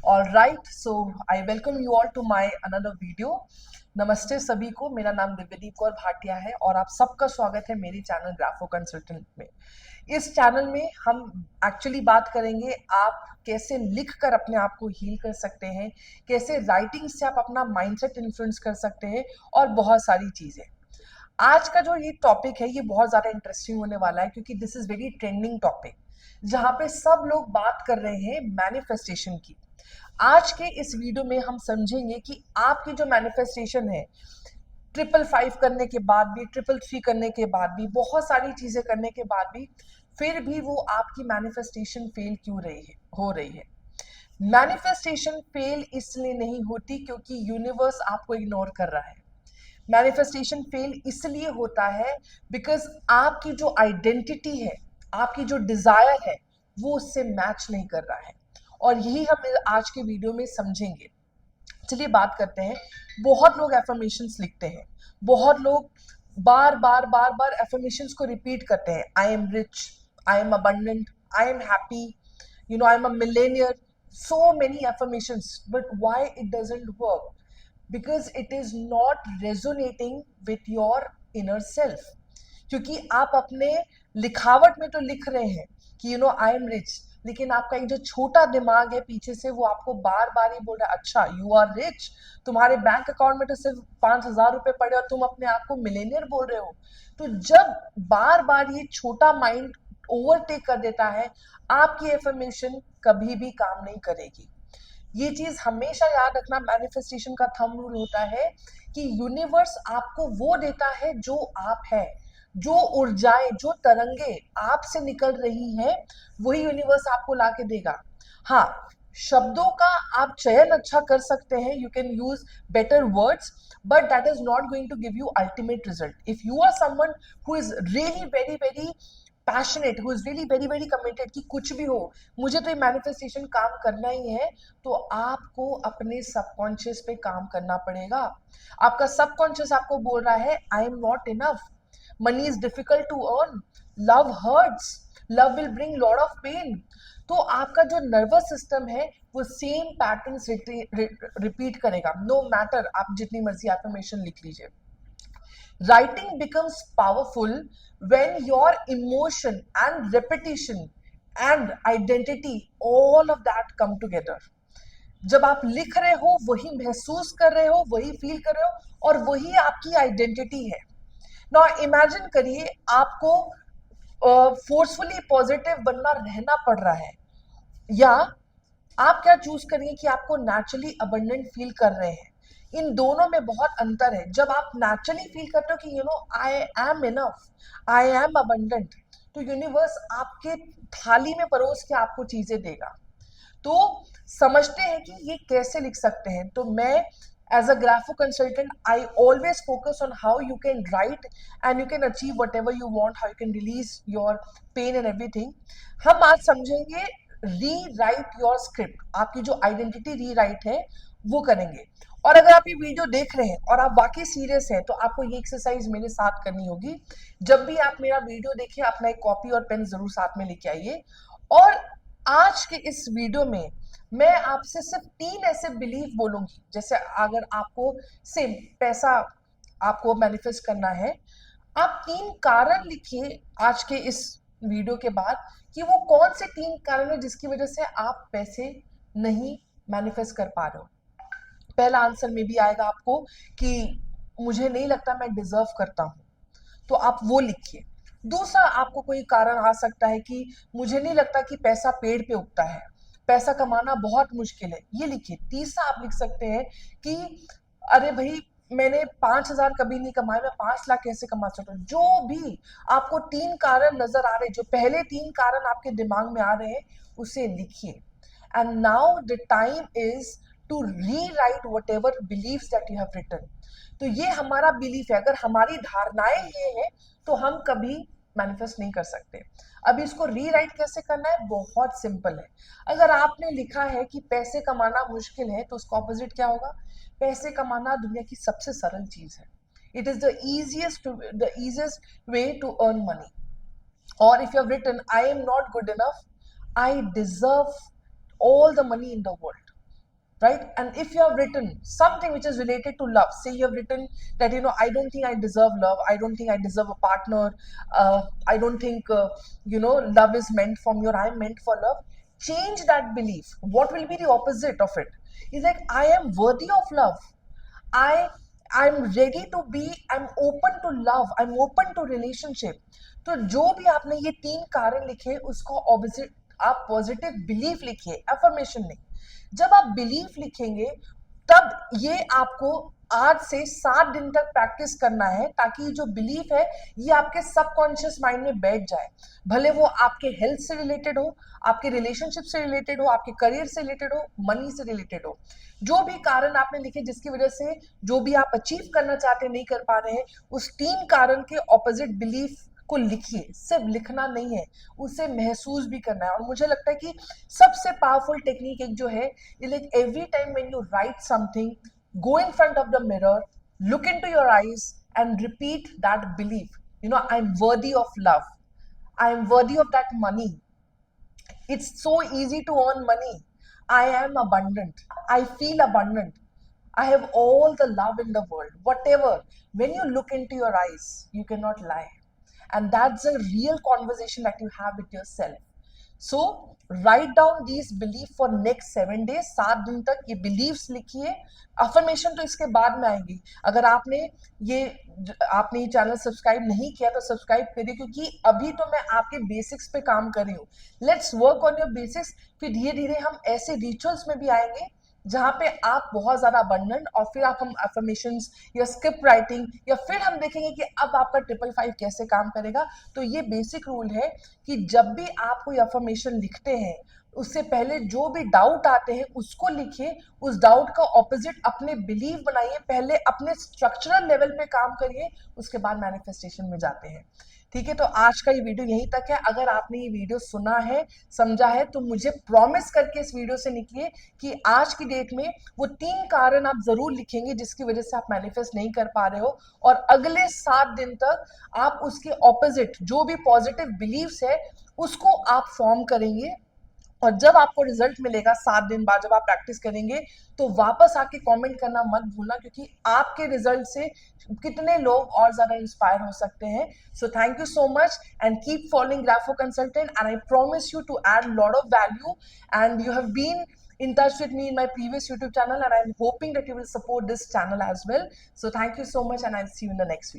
All right, so I welcome you all to my another video. नमस्ते सभी को, मेरा नाम दिव्यदीप कौर भाटिया है और आप सबका स्वागत है मेरी चैनल ग्राफो कंसल्टेंट में। इस चैनल में हम एक्चुअली बात करेंगे आप कैसे लिख कर अपने आप को हील कर सकते हैं, कैसे राइटिंग से आप अपना माइंडसेट इन्फ्लुएंस कर सकते हैं और बहुत सारी चीज़ें। आज का जो ये टॉपिक है ये बहुत ज़्यादा इंटरेस्टिंग होने वाला है क्योंकि this is very trending topic जहाँ पे सब लोग बात कर रहे हैं मैनिफेस्टेशन की। आज के इस वीडियो में हम समझेंगे कि आपकी जो मैनिफेस्टेशन है 555 करने के बाद भी, 333 करने के बाद भी, बहुत सारी चीजें करने के बाद भी फिर भी वो आपकी मैनिफेस्टेशन फेल क्यों हो रही है। मैनिफेस्टेशन फेल इसलिए नहीं होती क्योंकि यूनिवर्स आपको इग्नोर कर रहा है। मैनिफेस्टेशन फेल इसलिए होता है बिकॉज आपकी जो आइडेंटिटी है, आपकी जो डिजायर है, वो उससे मैच नहीं कर रहा है और यही हम आज के वीडियो में समझेंगे। चलिए बात करते हैं। बहुत लोग एफर्मेशंस लिखते हैं, बहुत लोग बार बार बार बार एफर्मेशंस को रिपीट करते हैं। I am rich, I am abundant, I am happy, I am a millionaire, so many affirmations, but why it doesn't work? Because it is not resonating with your inner self. क्योंकि आप अपने लिखावट में तो लिख रहे हैं कि आई एम रिच, लेकिन आपका एक जो छोटा दिमाग है पीछे से वो आपको बार बार ही बोल रहा है अच्छा यू आर रिच, तुम्हारे बैंक अकाउंट में तो सिर्फ 5,000 रुपए पड़े और तुम अपने आप को मिलेनियर बोल रहे हो। तो जब बार बार ये छोटा माइंड ओवरटेक कर देता है, आपकी एफर्मेशन कभी भी काम नहीं करेगी। ये चीज हमेशा याद रखना। मैनिफेस्टेशन का थंब रूल होता है कि यूनिवर्स आपको वो देता है जो आप है, जो ऊर्जाएं, जो तरंगे आपसे निकल रही हैं, वही यूनिवर्स आपको लाके देगा। हाँ, शब्दों का आप चयन अच्छा कर सकते हैं, you can use better words, but that is not going to give you ultimate result. If you are someone who is really very very passionate, who is really very very committed कि कुछ भी हो मुझे तो ये manifestation काम करना ही है, तो आपको अपने सबकॉन्शियस पे काम करना पड़ेगा। आपका सबकॉन्शियस आपको बोल रहा है I am not enough, money is difficult to earn, love hurts, love will bring lot of pain। तो आपका जो नर्वस सिस्टम है वो सेम पैटर्न्स रिपीट करेगा, नो मैटर आप जितनी मर्जी एफर्मेशन लिख लीजिए। Writing becomes powerful when your emotion and repetition and identity all of that come together. जब आप लिख रहे हो, वही महसूस कर रहे हो, वही फील कर रहे हो और वही आपकी आइडेंटिटी है। ना इमेजिन करिए आपको फोर्सफुली पॉजिटिव बनना रहना पड़ रहा है, या आप क्या चूज करिए कि आपको नेचुरली अबंडेंट फील कर रहे हैं। इन दोनों में बहुत अंतर है। जब आप नेचुरली फील करते हो कि I am enough, I am abundant, तो यूनिवर्स आपके थाली में परोस के आपको चीजें देगा। तो समझते हैं कि ये कैसे लिख सकते हैं। तो मैं as a grapho consultant, I always focus on how you can write and you can achieve whatever you want, how you can release your pain and everything। हम आज समझेंगे रीराइट योर स्क्रिप्ट, आपकी जो आइडेंटिटी रीराइट है वो करेंगे। और अगर आप ये वीडियो देख रहे हैं और आप वाकई सीरियस हैं तो आपको ये एक्सरसाइज मेरे साथ करनी होगी। जब भी आप मेरा वीडियो देखिए, अपना एक कॉपी और पेन जरूर साथ में लेके आइए। और आज के इस वीडियो में मैं आपसे सिर्फ 3 ऐसे बिलीफ बोलूंगी। जैसे अगर आपको सेम पैसा आपको मैनिफेस्ट करना है, आप 3 कारण लिखिए आज के इस वीडियो के बाद कि वो कौन से 3 कारण है जिसकी वजह से आप पैसे नहीं मैनिफेस्ट कर पा रहे हो। पहला आंसर में भी आएगा आपको कि मुझे नहीं लगता मैं डिजर्व करता हूं, तो आप वो लिखिए। दूसरा आपको कोई कारण आ सकता है कि मुझे नहीं लगता कि पैसा पेड़ पे उगता है, पैसा कमाना बहुत मुश्किल है, ये लिखिए। तीसरा आप लिख सकते हैं कि अरे भाई मैंने 5,000 कभी नहीं कमाए, मैं 5 लाख कैसे कमा सकता हूँ। जो भी आपको 3 कारण नजर आ रहे, जो पहले 3 कारण आपके दिमाग में आ रहे हैं, उसे लिखिए। And now the time is to rewrite whatever believes that you have written. तो ये हमारा बिलीफ है। अगर हमारी धारणाएं ये है तो हम कभी मैनिफेस्ट नहीं कर सकते। अब इसको रीराइट कैसे करना है, बहुत सिंपल है। अगर आपने लिखा है कि पैसे कमाना मुश्किल है, तो उसका ऑपोजिट क्या होगा? पैसे कमाना दुनिया की सबसे सरल चीज है। It is the easiest way to earn money। और if you have written I am not good enough, I deserve all the money in the world, right? And if you have written something which is related to love, say you have written that, I don't think I deserve love, I don't think I deserve a partner, I don't think love is meant for me, or I'm meant for love. Change that belief. What will be the opposite of it? Is like, I am worthy of love. I I'm ready to be, I'm open to love, I'm open to relationship. तो जो भी आपने ये 3 कारण लिखे, उसको opposite आप positive belief लिखिए, अफर्मेशन नहीं। जब आप बिलीफ लिखेंगे, तब ये आपको आज से 7 दिन तक प्रैक्टिस करना है, ताकि जो बिलीफ है ये आपके सबकॉन्शियस माइंड में बैठ जाए। भले वो आपके हेल्थ से रिलेटेड हो, आपके रिलेशनशिप से रिलेटेड हो, आपके करियर से रिलेटेड हो, मनी से रिलेटेड हो, जो भी कारण आपने लिखे जिसकी वजह से जो भी आप अचीव करना चाहते नहीं कर पा रहे हैं, उस 3 कारण के ऑपोजिट बिलीफ को लिखिए। सिर्फ लिखना नहीं है, उसे महसूस भी करना है। और मुझे लगता है कि सबसे पावरफुल टेक्निक एक जो है, like every time when you right something, go in front of the mirror, look into your eyes and repeat that belief. I'm worthy of love, I'm worthy of that money, it's so easy to earn money, I am abundant, I feel abundant, I have all the love in the world, whatever. When you look into your eyes, you cannot lie, and that's a real conversation that you have with yourself. So write down these belief for next 7 days, 7 दिन तक ये beliefs लिखिए। Affirmation तो इसके बाद में आएंगी। अगर आपने ये चैनल सब्सक्राइब नहीं किया तो सब्सक्राइब करिए, क्योंकि अभी तो मैं आपके बेसिक्स पे काम कर रही हूँ। Let's work on your basics, फिर धीरे धीरे हम ऐसे रिचुअल्स में भी आएंगे जहां पे आप बहुत ज्यादा अबंडेंट, और फिर आप हम अफर्मेशंस या स्क्रिप्ट राइटिंग, या फिर हम देखेंगे कि अब आपका 555 कैसे काम करेगा। तो ये बेसिक रूल है कि जब भी आप कोई अफर्मेशन लिखते हैं, उससे पहले जो भी डाउट आते हैं उसको लिखिए, उस डाउट का ऑपोजिट अपने बिलीव बनाइए, पहले अपने स्ट्रक्चरल लेवल पे काम करिए, उसके बाद मैनिफेस्टेशन में जाते हैं। ठीक है, तो आज का ये वीडियो यहीं तक है। अगर आपने ये वीडियो सुना है, समझा है, तो मुझे प्रॉमिस करके इस वीडियो से निकलिए कि आज की डेट में वो 3 कारण आप जरूर लिखेंगे जिसकी वजह से आप मैनिफेस्ट नहीं कर पा रहे हो, और अगले 7 दिन तक आप उसके ऑपोजिट जो भी पॉजिटिव बिलीव्स है उसको आप फॉर्म करेंगे। और जब आपको रिजल्ट मिलेगा 7 दिन बाद, जब आप प्रैक्टिस करेंगे, तो वापस आके कमेंट करना मत भूलना, क्योंकि आपके रिजल्ट से कितने लोग और ज्यादा इंस्पायर हो सकते हैं। So thank you so much and keep following Grapho consultant, and I promise you to add lot of value, and you have been in touch with me in my previous YouTube channel, and I'm hoping that you will support this channel as well. So thank you so much, and I'll see you in the next video.